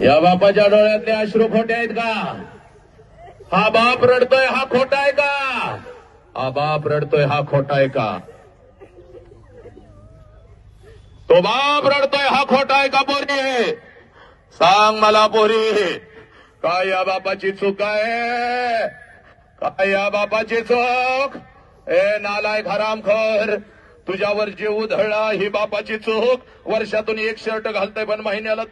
या बापाच्या डोळ्यातले अश्रू खोटे आहेत का? हा बाप रडतोय हा खोटा आहे का? हा बाप रडतोय हा खोटा आहे का? तो बाप रडतोय हा खोटा आहे का पोरी? सांग मला पोरी, काय या बापाची चूक आहे? काय या बापाची चूक? ए नालायक हरामखोर, तुझ्यावर जीव उधळला ही बापाची चूक. वर्षातून एक शर्ट घालतय पण महिन्याला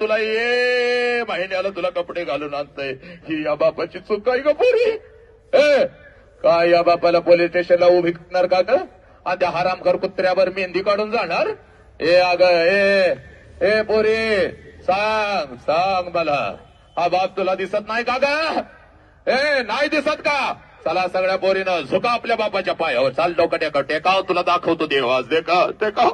तुला कपडे घालून आणतय, ही या बापाची चूक आहे का पोरी? काय या बापाला पोलीस स्टेशनला उभी करणार का ग? आणि त्या हरामखोर कुत्र्यावर मेहंदी काढून जाणार? ए पोरी, सांग मला, हा बाप तुला दिसत नाही का ग? नाही दिसत का? चला सगळ्या पोरीनं झुका आपल्या बापाच्या पायावर, चाल डोकं टेकाव, तुला दाखवतो देव आज. टेकाव.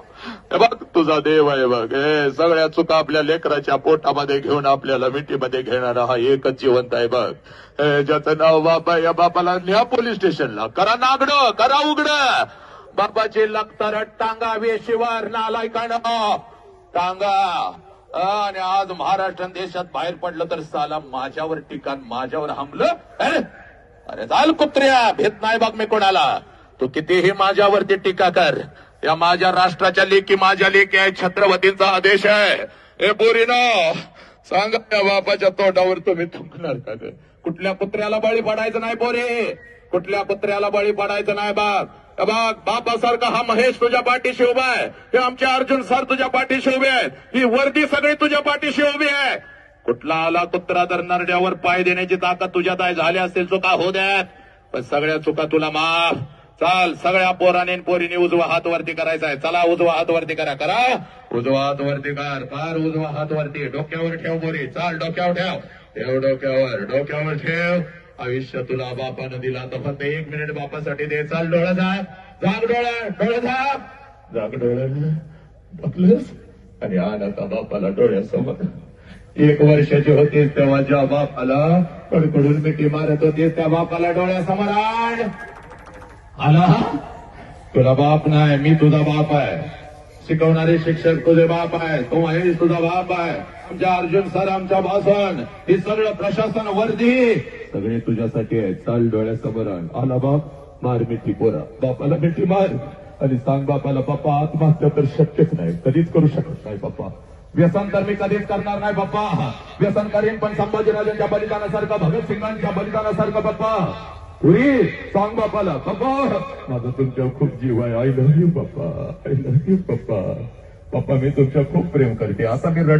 हे बघ तुझा देव आहे बघ. सगळ्या चुका आपल्या लेकराच्या पोटामध्ये घेऊन आपल्याला मिठीमध्ये घेणारा हा एकच जिवंत आहे बघ. ज्याचं नाव बाप आहे, या बापाला न्या पोलीस स्टेशनला, करा नागडं, करा उघडं. बापाची लागतार टांगा वेशीवर नालायकानं टांगा. आणि आज महाराष्ट्र देशात बाहेर पडलं तर साला माझ्यावर ठिकाण, माझ्यावर हमलं. अरे चाल कुत्र्या, भेट नाही बघ मी कोणाला. तू कितीही माझ्यावरती टीका कर, या माझ्या राष्ट्राच्या लेकी माझ्या लेकी आहे, छत्रपतींचा आदेश आहे. हे पोरीनो, सांगा त्या बापाच्या तोंडावर तुम्ही थुंकणार का ग? कुठल्या कुत्र्याला बळी पडायचं नाही पोरी, कुठल्या कुत्र्याला बळी पडायचं नाही बघ. बापासारखा हा महेश तुझ्या पाठीशी उभा आहे, हे आमचे अर्जुन सर तुझ्या पाठीशी उभे आहेत, ही वर्दी सगळी तुझ्या पाठीशी उभी आहे. कुठला आला कुत्रा तर नरड्यावर पाय देण्याची ताकद तुझ्यात आहे. झाली असतील चुका हो द्यात, पण सगळ्या चुका तुला माफ. चाल सगळ्या पोराने पोरीने उजवा हात वरती करायचा आहे. चला उजवा हात वरती करा, उजवा हात वरती कर उजवा हात वरती. डोक्यावर ठेव पोरी, चाल डोक्यावर ठेव डोक्यावर ठेव. आयुष्य तुला बापानं दिला तर फक्त 1 मिनिट बापासाठी दे. चाल डोळा जाग डोळ्यास आणि आण आता बापाला डोळ्यासमोर. 1 वर्षाची होतीस तेव्हा ज्या बापाला कडकडून मिठी मारत होतीस त्या बापाला डोळ्यासमोर आण. आला? तुला बाप नाही, मी तुझा बाप आहे. शिकवणारे शिक्षक तुझे बाप आहे, तू महेश तुझा बाप आहे. आमच्या अर्जुन सर, आमच्या भाषण, हे सगळं प्रशासन वर्दी सगळे तुझ्यासाठी आहे. चाल डोळ्यासमोर आण. आला बाप, मार मिठी पोरा, बापाला मिठी मार आणि सांग बापाला, पप्पा आत्महत्या तर शक्यच नाही, कधीच करू शकत नाही पप्पा. व्यसन तर मी कधीच करणार नाही पप्पा. व्यसन करीन पण संभाजीराजांच्या बलिदानासारखं, भगतसिंगांच्या बलिदानासारखं पप्पा. पुरी सांग बापाला, पप्पा माझा तुमच्यावर खूप जीव आहे, आय लव्ह यू पप्पा, आय लव्ह यू पप्पा. पप्पा मी तुमच्यावर खूप प्रेम करते. असा मी